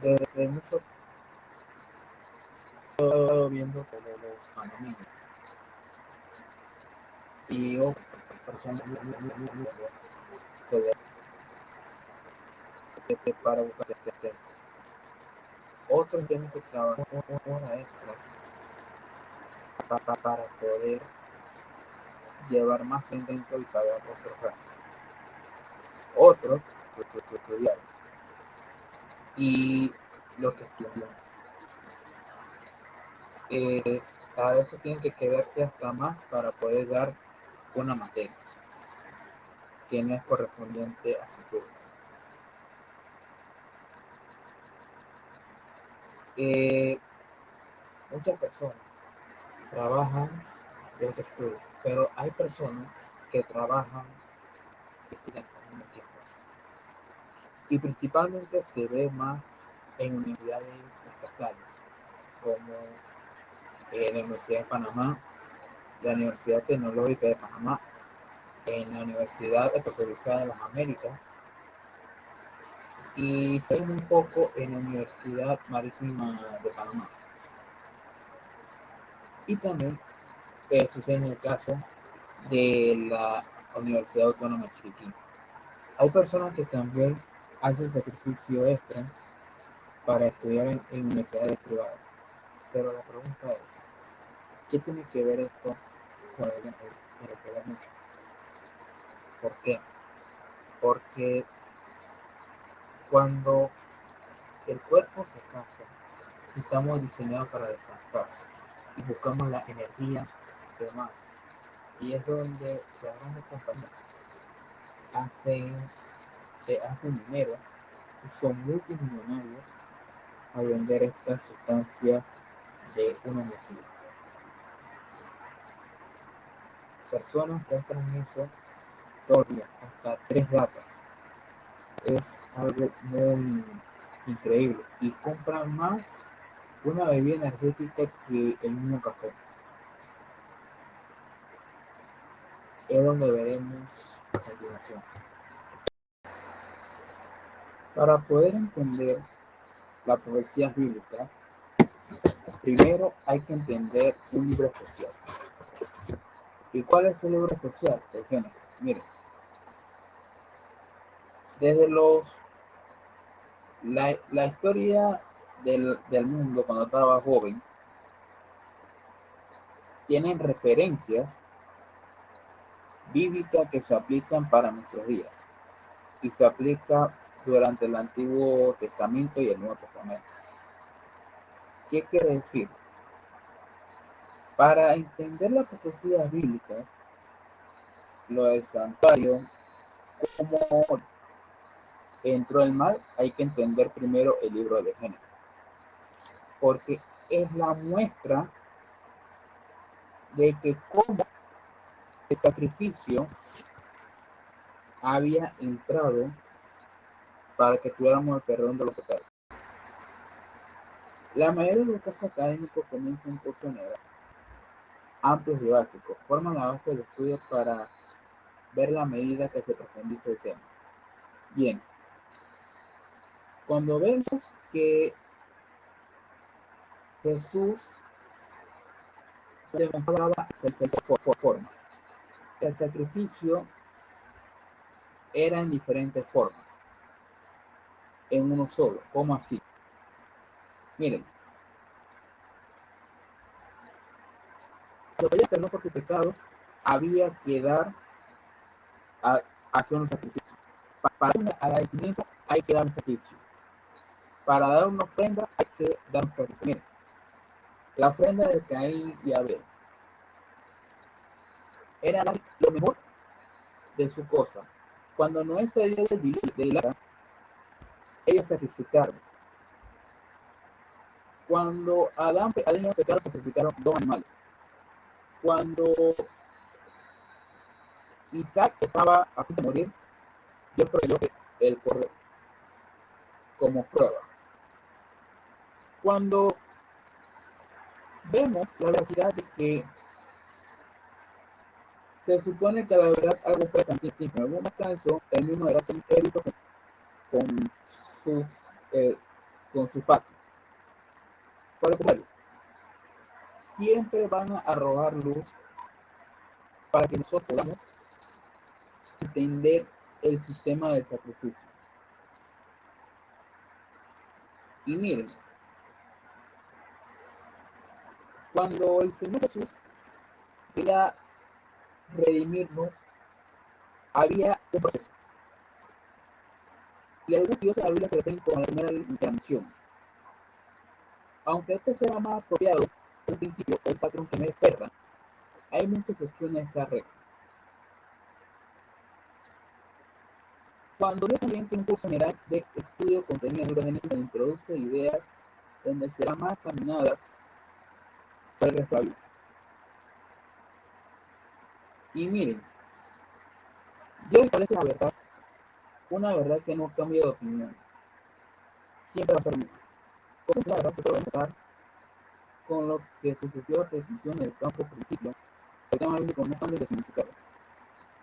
desde mucho tiempo viendo como los panameños y otras personas se de para buscar otros tienen que trabajar una extra para poder llevar más dentro y pagar otros gastos. Otros que estudiar y lo que estudian a veces tienen que quedarse hasta más para poder dar una materia que no es correspondiente a su curso. Eh, Muchas personas trabajan de otro estudio, pero hay personas que trabajan y estudian al mismo tiempo. Y principalmente se ve más en universidades estatales, como la Universidad de Panamá, la Universidad Tecnológica de Panamá, en la Universidad Especializada de las Américas y se ve un poco en la Universidad Marítima de Panamá. Y también sucede en el caso de la Universidad Autónoma de Chiriquí. Hay personas que también hacen sacrificio extra para estudiar en universidades privadas. Pero la pregunta es, ¿qué tiene que ver esto con el mucho? ¿Por qué? Porque cuando el cuerpo se cansa, estamos diseñados para descansar y buscamos la energía de más. Y es donde las grandes compañías hacen, hacen dinero y son multimillonarios al vender estas sustancias de unos motivos. Personas compran eso todo el día, hasta 3 latas. Es algo muy increíble. Y compran más una bebida energética que el mismo café. Es donde veremos a continuación. Para poder entender las profecías bíblicas, primero hay que entender un libro especial. ¿Y cuál es el libro especial? El Génesis. Miren, desde la historia del mundo cuando estaba joven, tienen referencias bíblicas que se aplican para nuestros días y se aplica durante el Antiguo Testamento y el Nuevo Testamento. ¿Qué quiere decir? Para entender las profecías bíblicas, lo del santuario, cómo entró el mal, hay que entender primero el libro de Génesis, porque es la muestra de que cómo el sacrificio había entrado para que tuviéramos el perdón de los pecados. La mayoría de los casos académicos comienzan con general, amplios y básicos, forman la base del estudio para ver la medida que se profundiza el tema. Bien, cuando vemos que Jesús se demostraba de formas, el sacrificio era en diferentes formas, en uno solo. ¿Cómo así? Miren, cuando había perdón por tus pecados, había que dar a hacer un sacrificio. Para un agradecimiento hay que dar un sacrificio. Para dar una ofrenda hay que dar un sacrificio. Miren, la ofrenda de Caín y Abel era dar lo mejor de su cosa. Cuando Noé salió del arca, ellos sacrificaron. Cuando Adán y Eva pecaron, sacrificaron 2 animales. Cuando Isaac estaba a punto de morir, Dios proveyó el cordero como prueba. Cuando vemos la necesidad de que se supone que la verdad algo fue tan simple, en algún caso el mismo era tan con sus con su faz. Por el contrario, siempre van a arrojar luz para que nosotros podamos entender el sistema del sacrificio. Y miren, cuando el Señor Jesús quería redimirnos, había un proceso. Y algunos dioses de la Biblia se refieren con la primera encarnación. Aunque este sea más apropiado, en principio, el patrón que me espera, hay muchas excepciones a esa regla. Cuando Dios también tiene un curso general de estudio contenido en Génesis, introduce ideas donde será más examinadas por el resto de la Biblia. Y miren, Dios establece la verdad, una verdad que no cambia de opinión. Siempre va a ser misma. Por ejemplo, la verdad se puede enfocar con lo que sucesivas definiciones del campo principio, el tema bíblico no cambia de significado.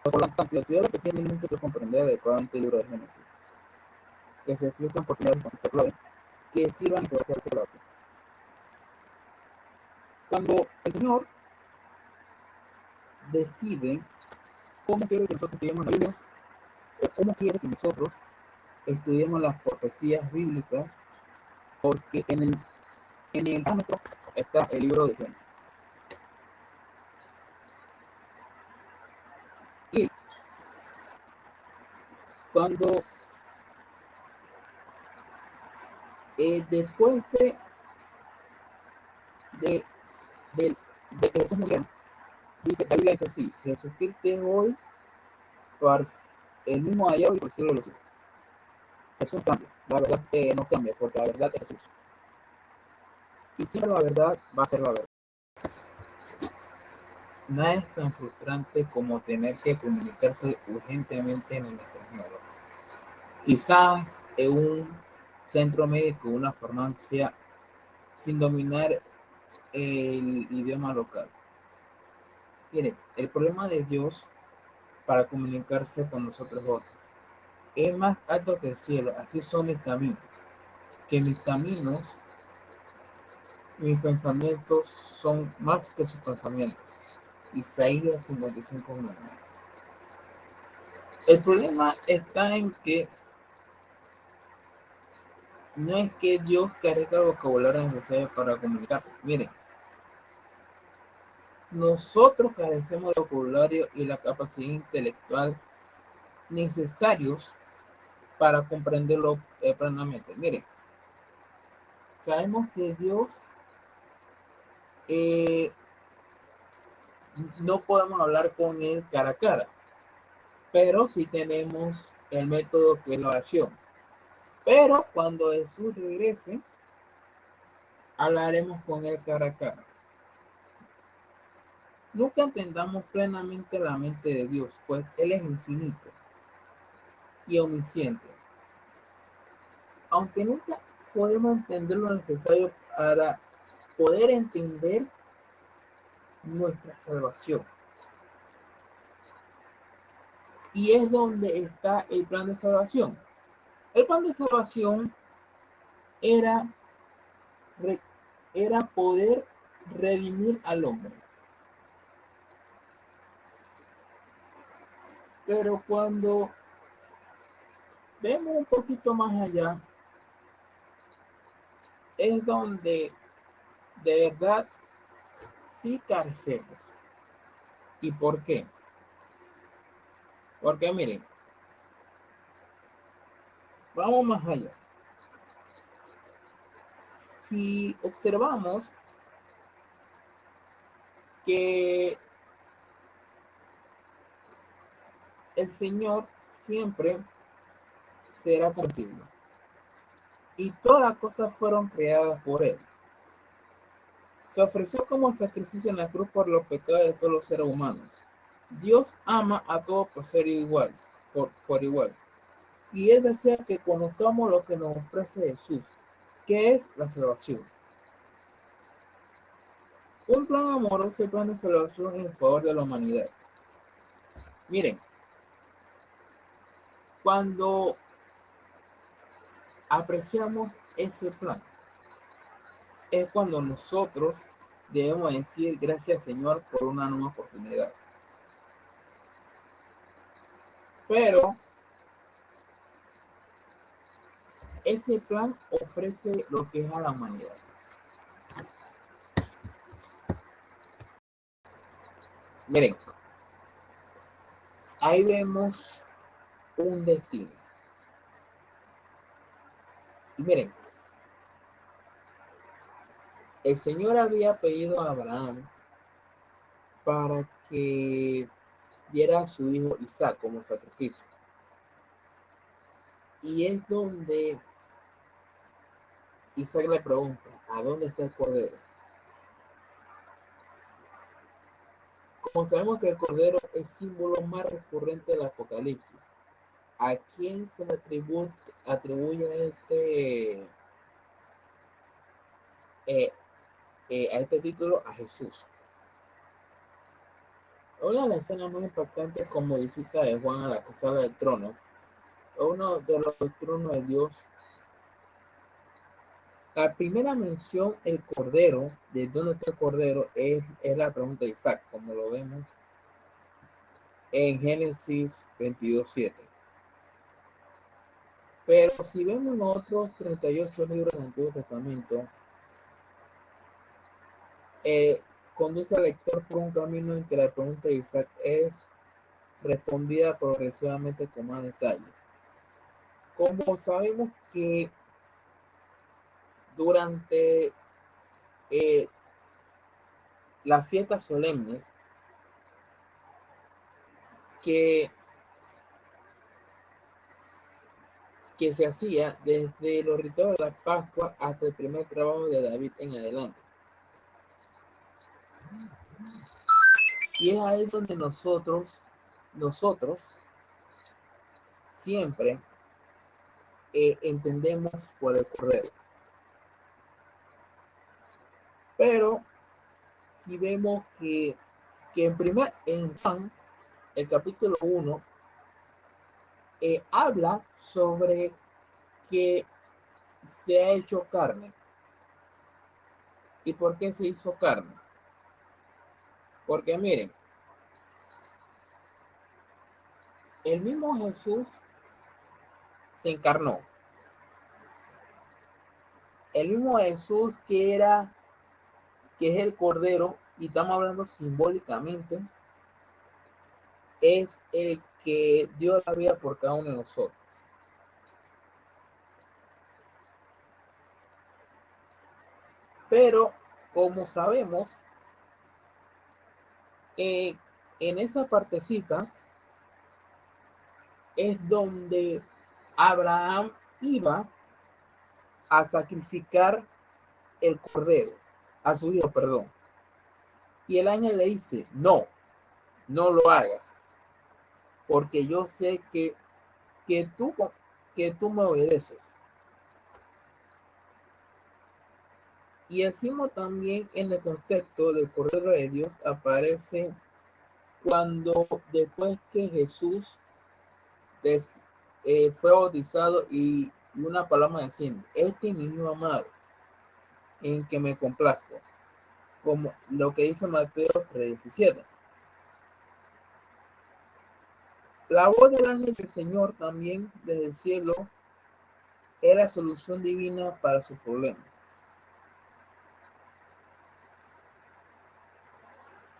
Por lo tanto, el estudiar que tiene mucho que comprender adecuadamente el libro de Génesis, que se explican por primeros conceptos clave, que sirvan de cualquier relato. Cuando el Señor decide cómo quiere que nosotros estudiemos la Biblia, o cómo quiere que nosotros estudiemos las profecías bíblicas, porque en el parámetro está el libro de Génesis. Y cuando después de, de, de que Jesús murió, dice, la Biblia dice así: Jesucristo hoy, el mismo allá y por el cielo de los cielos. Jesús cambia, la verdad no cambia, porque la verdad es Jesús. Y siempre la verdad va a ser la verdad. Nada es tan frustrante como tener que comunicarse urgentemente en el extranjero. Quizás en un centro médico, una farmacia, sin dominar el idioma local. Mire, el problema de Dios para comunicarse con nosotros otros es más alto que el cielo, así son mis caminos. Que mis caminos, mis pensamientos son más que sus pensamientos. Isaías 55:9. El problema está en que no es que Dios carezca el vocabulario necesario para comunicarse. Miren, nosotros carecemos del vocabulario y la capacidad intelectual necesarios para comprenderlo plenamente. Miren, sabemos que Dios eh, no podemos hablar con él cara a cara, pero sí tenemos el método que es la oración. Pero cuando Jesús regrese, hablaremos con él cara a cara. Nunca entendamos plenamente la mente de Dios, pues Él es infinito y omnisciente. Aunque nunca podemos entender lo necesario para poder entender nuestra salvación. Y es donde está el plan de salvación. El plan de salvación era, era poder redimir al hombre. Pero cuando vemos un poquito más allá, es donde de verdad sí carecemos. ¿Y por qué? Porque miren, vamos más allá. Si observamos que el Señor siempre será comprensible y todas las cosas fueron creadas por Él. Se ofreció como sacrificio en la cruz por los pecados de todos los seres humanos. Dios ama a todos por ser igual, por igual. Y Él desea que conozcamos lo que nos ofrece Jesús, que es la salvación. Un plan amoroso y plan de salvación en favor de la humanidad. Miren, cuando apreciamos ese plan. Es cuando nosotros debemos decir gracias Señor por una nueva oportunidad. Pero ese plan ofrece lo que es a la humanidad. Miren, ahí vemos un destino. Y miren, el Señor había pedido a Abraham para que diera a su hijo Isaac como sacrificio. Y es donde Isaac le pregunta, ¿a dónde está el cordero? Como sabemos que el cordero es símbolo más recurrente del Apocalipsis, ¿a quién se le atribuye eh, a este título? A Jesús. Una de las escenas más impactantes como visita de Juan a la sala del trono, uno de los tronos de Dios. La primera mención, el cordero, de dónde está el cordero, es la pregunta de Isaac, como lo vemos en Génesis 22:7. Pero si vemos los otros 38 libros del Antiguo Testamento, eh, conduce al lector por un camino en que la pregunta de Isaac es respondida progresivamente con más detalles. Como sabemos que durante eh, las fiestas solemnes que, que se hacía desde los rituales de la Pascua hasta el primer trabajo de David en adelante. Y es ahí donde nosotros siempre entendemos por el cordero. Pero si vemos que en Juan, el capítulo 1, habla sobre que se ha hecho carne. ¿Y por qué se hizo carne? Porque miren, el mismo Jesús se encarnó. El mismo Jesús que es el Cordero, y estamos hablando simbólicamente, es el que dio la vida por cada uno de nosotros. Pero, como sabemos, en esa partecita es donde Abraham iba a sacrificar el cordero, a su hijo, perdón. Y el ángel le dice, no, no lo hagas, porque yo sé que, tú, que tú me obedeces. Y encima también en el contexto del Cordero de Dios aparece cuando después que Jesús fue bautizado y una palabra diciendo, este es mi hijo amado, en que me complazco, como lo que dice Mateo 3:17. La voz del ángel del Señor también desde el cielo es la solución divina para su problema.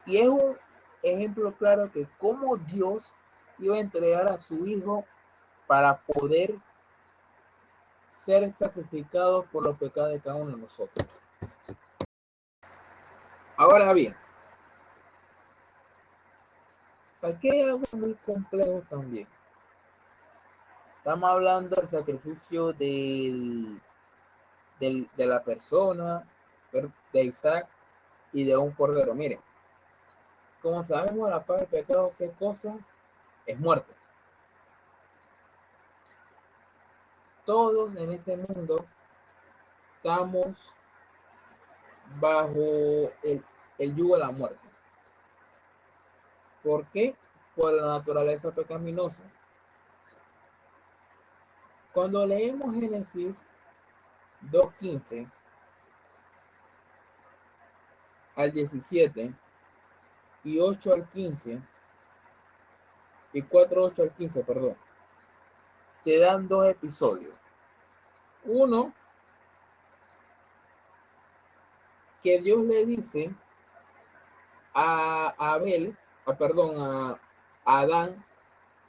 Y es un ejemplo claro que cómo Dios iba a entregar a su hijo para poder ser sacrificado por los pecados de cada uno de nosotros. Ahora bien, aquí hay algo muy complejo también. Estamos hablando del sacrificio de la persona, de Isaac y de un cordero. Miren, como sabemos, la paga del pecado, ¿qué cosa? Es muerte. Todos en este mundo estamos bajo el yugo de la muerte. ¿Por qué? Por la naturaleza pecaminosa. Cuando leemos Génesis 2:15 al 17 y 8 al 15 y 4:8 al 15, perdón, se dan dos episodios. Uno, que Dios le dice a Abel, perdón, a Adán,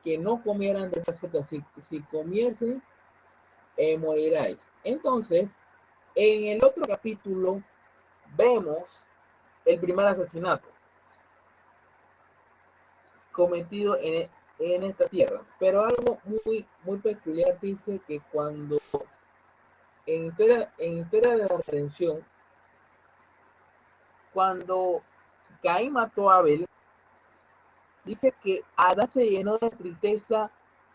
que no comieran de esta fruta. Si comiesen, moriráis. Entonces, en el otro capítulo vemos el primer asesinato cometido en esta tierra. Pero algo muy peculiar dice que cuando en historia de la redención, cuando Caín mató a Abel, dice que Adán se llenó de tristeza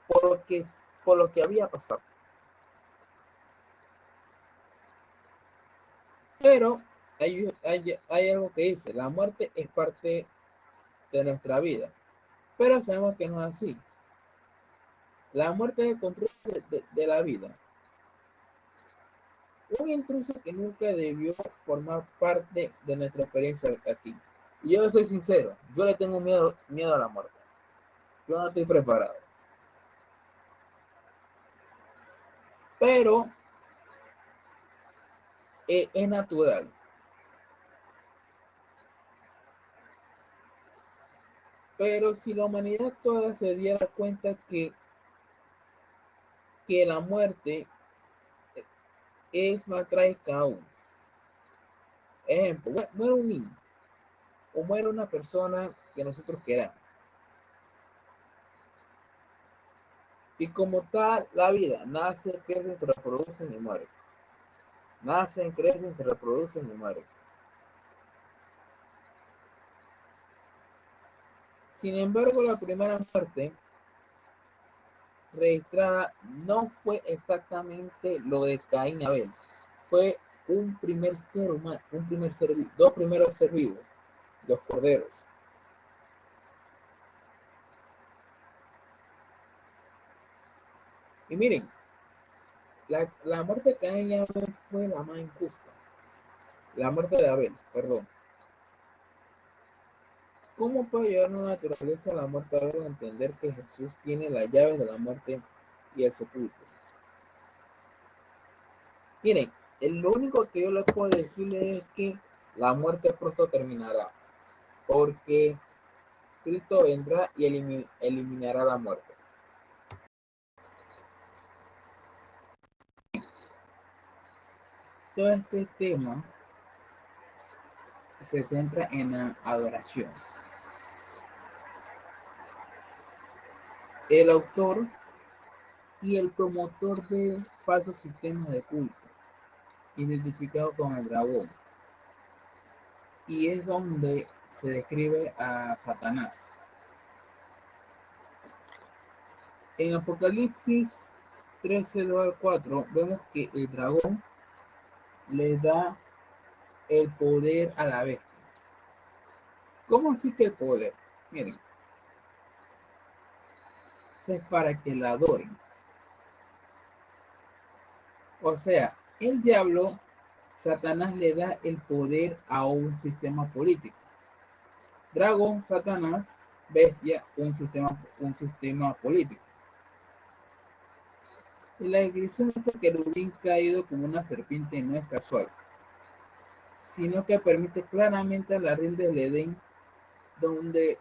por lo que había pasado. Pero hay algo que dice, la muerte es parte de nuestra vida. Pero sabemos que no es así. La muerte es el control de la vida. Un intruso que nunca debió formar parte de nuestra experiencia aquí. Y yo soy sincero, yo le tengo miedo a la muerte. Yo no estoy preparado. Pero es natural. Pero si la humanidad toda se diera cuenta que la muerte es más trágica aún. Ejemplo, muere un niño o muere una persona que nosotros queramos. Y como tal, la vida nace, crecen, se reproducen y mueren. Nacen, crecen, se reproducen y mueren. Sin embargo, la primera muerte registrada no fue exactamente lo de Caín y Abel. Fue un primer ser humano, dos primeros seres vivos, los corderos. Y miren, la muerte de Caín y Abel fue la más injusta. La muerte de Abel, perdón. ¿Cómo puede llevar la naturaleza a la muerte de Abel a entender que Jesús tiene las llaves de la muerte y el sepulcro? Miren, lo único que yo les puedo decirle es que la muerte pronto terminará, porque Cristo vendrá y eliminará la muerte. Todo este tema se centra en la adoración. El autor y el promotor de falsos sistemas de culto, identificado con el dragón, y es donde se describe a Satanás. En Apocalipsis 13:2-4 vemos que el dragón le da el poder a la bestia. ¿Cómo existe el poder? Miren, es para que la adoren. O sea, el diablo, Satanás le da el poder a un sistema político. Dragón, Satanás, bestia, un sistema político. Y la descripción de este querubín caído como una serpiente no es casual, sino que permite claramente la red del Edén, donde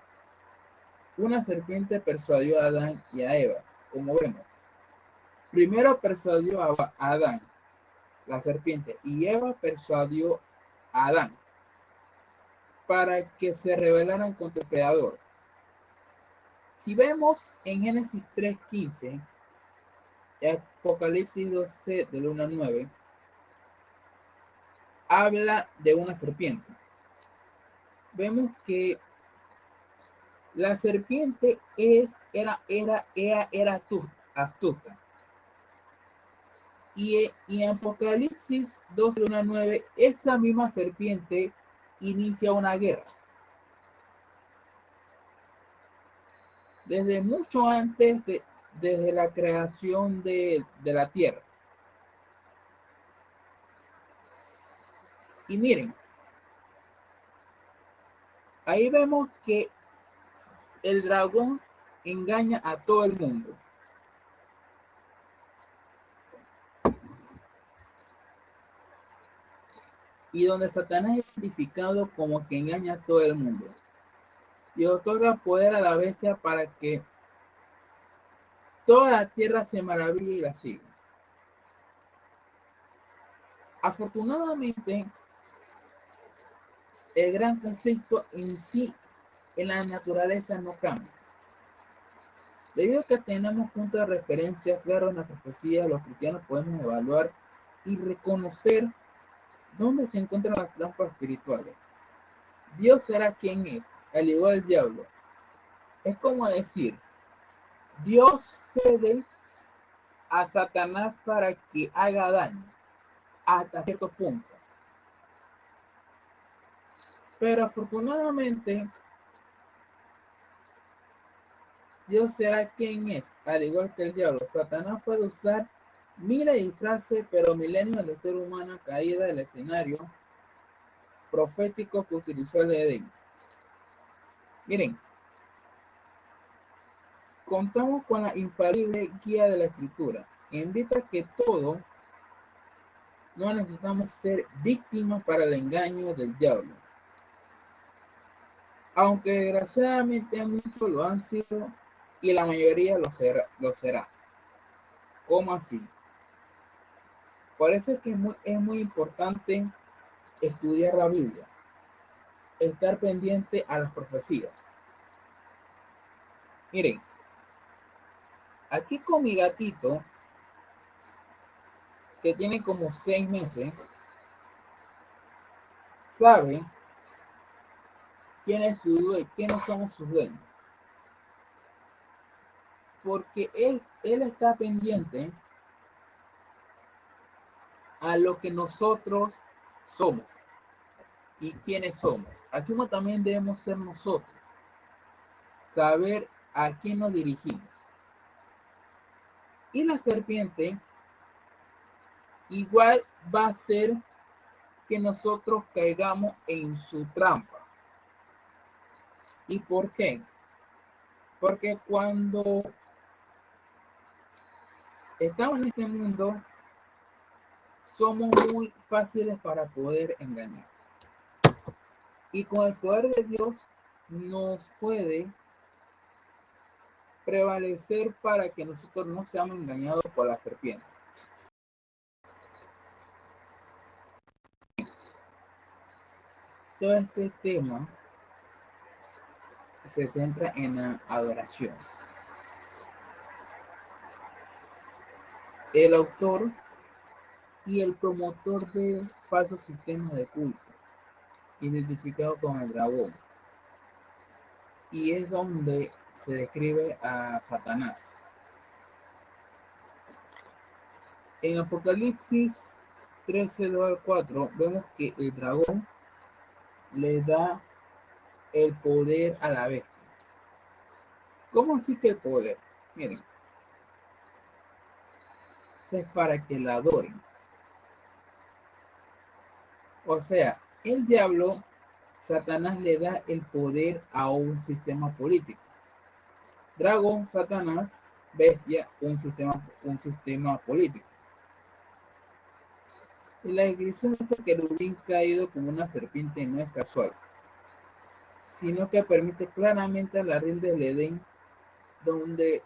una serpiente persuadió a Adán y a Eva, como vemos. Primero persuadió a Adán, la serpiente, y Eva persuadió a Adán para que se rebelaran contra el Creador. Si vemos en Génesis 3:15 y Apocalipsis 12, del 1 al 9, habla de una serpiente. Vemos que la serpiente era astuta. Y en Apocalipsis 12, 1 al 9, esta misma serpiente inicia una guerra. Desde mucho antes, desde la creación de la tierra. Y miren, ahí vemos que el dragón engaña a todo el mundo. Y donde Satanás es identificado como que engaña a todo el mundo. Y otorga poder a la bestia para que toda la tierra se maraville y la siga. Afortunadamente, el gran conflicto en sí, en la naturaleza, no cambia. Debido a que tenemos puntos de referencia claros en la profecía, los cristianos podemos evaluar y reconocer dónde se encuentran las trampas espirituales. Dios será quien es, al igual el diablo. Es como decir, Dios cede a Satanás para que haga daño hasta cierto punto. Pero afortunadamente, Dios será quien es, al igual que el diablo. Satanás puede usar miles de disfraces, pero milenios de ser humano caída del escenario profético que utilizó el Edén. Miren, contamos con la infalible guía de la escritura. Invita que todo no necesitamos ser víctimas para el engaño del diablo. Aunque desgraciadamente muchos lo han sido y la mayoría lo será. ¿Cómo así? Por eso es que es muy importante estudiar la Biblia, estar pendiente a las profecías. Miren, aquí con mi gatito, que tiene como 6 meses, sabe quién es su dueño, quiénes somos sus dueños. Porque él está pendiente a lo que nosotros somos y quiénes somos. Así como también debemos ser nosotros, saber a quién nos dirigimos. Y la serpiente igual va a ser que nosotros caigamos en su trampa. ¿Y por qué? Porque cuando estamos en este mundo, somos muy fáciles para poder engañar. Y con el poder de Dios nos puede prevalecer para que nosotros no seamos engañados por la serpiente. Todo este tema se centra en la adoración. El autor y el promotor de falsos sistemas de culto, identificado con el dragón. Y es donde se describe a Satanás. En Apocalipsis 13, 2 al 4, vemos que el dragón le da el poder a la bestia. ¿Cómo así que el poder? Miren, es para que la adoren. O sea, el diablo, Satanás le da el poder a un sistema político. Dragón, Satanás, bestia, un sistema político. Y la descripción de este querubín caído como una serpiente no es casual, sino que permite claramente la red del Edén, donde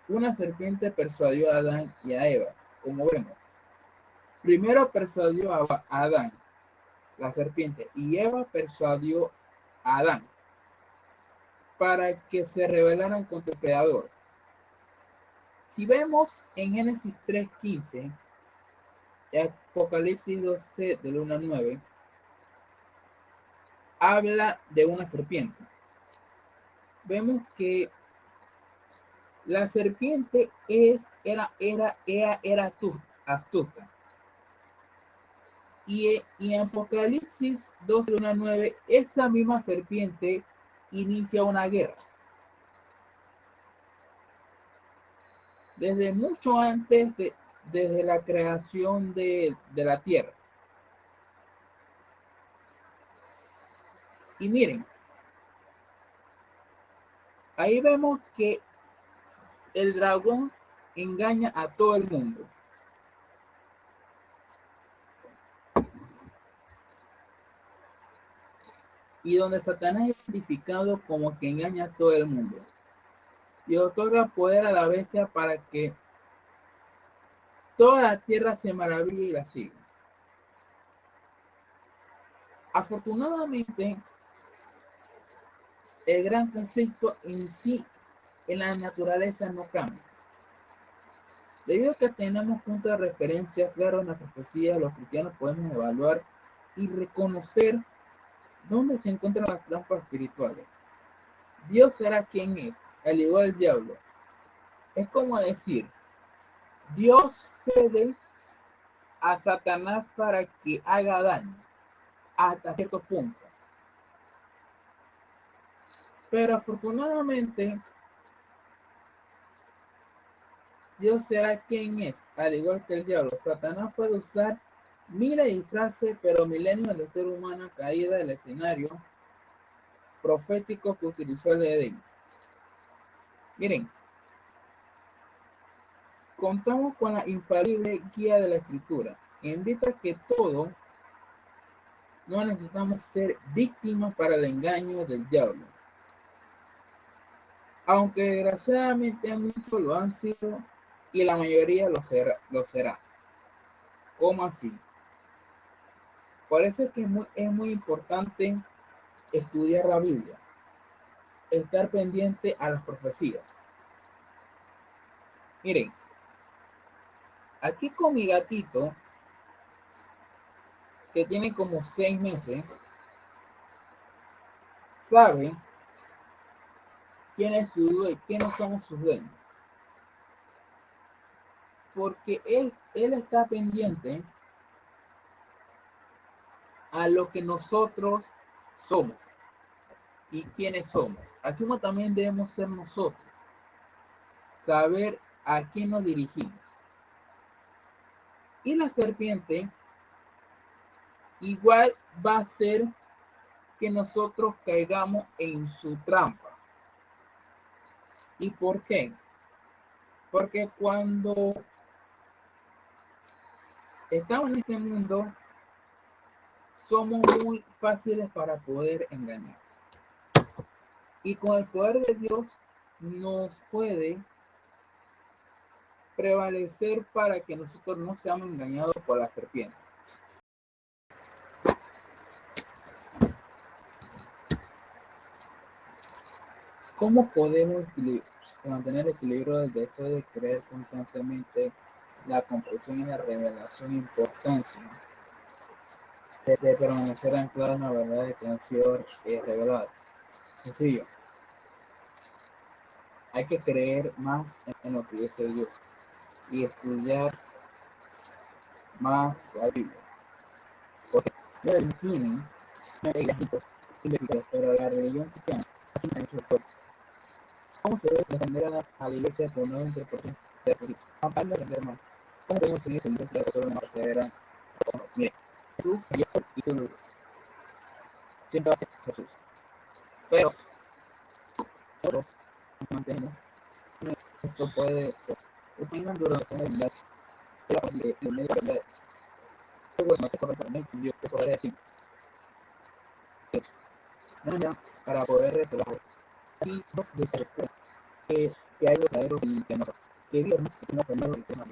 una serpiente persuadió a Adán y a Eva, como vemos. Primero persuadió a Adán, la serpiente, y Eva persuadió a Adán para que se rebelaran contra el Creador. Si vemos en Génesis 3:15 y Apocalipsis 12, del 1 al 9, habla de una serpiente. Vemos que la serpiente era astuta. Y en Apocalipsis 12, 1 al 9, esa misma serpiente inicia una guerra. Desde mucho antes, desde la creación de la tierra. Y miren, ahí vemos que el dragón engaña a todo el mundo. Y donde Satanás es identificado como que engaña a todo el mundo. Y otorga poder a la bestia para que toda la tierra se maraville y la siga. Afortunadamente, el gran conflicto en sí, en la naturaleza, no cambia. Debido a que tenemos puntos de referencia claros en la profecía, los cristianos podemos evaluar y reconocer dónde se encuentran las trampas espirituales. Dios será quien es, al igual el diablo. Es como decir, Dios cede a Satanás para que haga daño hasta cierto punto. Pero afortunadamente, Dios será quien es, al igual que el diablo. Satanás puede usar miles de disfraces, pero milenios de ser humano caída del escenario profético que utilizó el Edén. Miren, contamos con la infalible guía de la Escritura, que invita a que todo no necesitamos ser víctimas para el engaño del diablo. Aunque desgraciadamente muchos lo han sido y la mayoría lo será. ¿Cómo así? Por eso es que es muy importante estudiar la Biblia, estar pendiente a las profecías. Miren, aquí con mi gatito, que tiene como 6 meses, sabe quién es su dueño, quiénes somos sus dueños. Porque él está pendiente a lo que nosotros somos y quiénes somos. Así como también debemos ser nosotros, saber a quién nos dirigimos. Y la serpiente igual va a hacer que nosotros caigamos en su trampa. ¿Y por qué? Porque cuando estamos en este mundo, somos muy fáciles para poder engañar. Y con el poder de Dios nos puede prevalecer para que nosotros no seamos engañados por la serpiente. ¿Cómo podemos mantener el equilibrio del deseo de creer constantemente, la comprensión y la revelación importancia de permanecer anclado en la verdad de que han sido reveladas? Sencillo, hay que creer más en lo que dice Dios y estudiar más la Biblia. Porque el tienen pero la religión cristiana tiene muchos pueblos. ¿Cómo se debe defender a la iglesia por no interpretación de la política? Vamos a entender más. ¿Cómo podemos seguir sin iglesia de una persevera? Mire, Jesús hizo luz. Siempre va a ser Jesús. Pero nosotros nos mantenemos. Esto puede ser. Opinan durante la verdad. El medio de la verdad. Luego no te correctamente. Yo te podría decir. No, para poder revelar. Y dos de que hay verdaderos y que no. Que Dios no es primero y que no.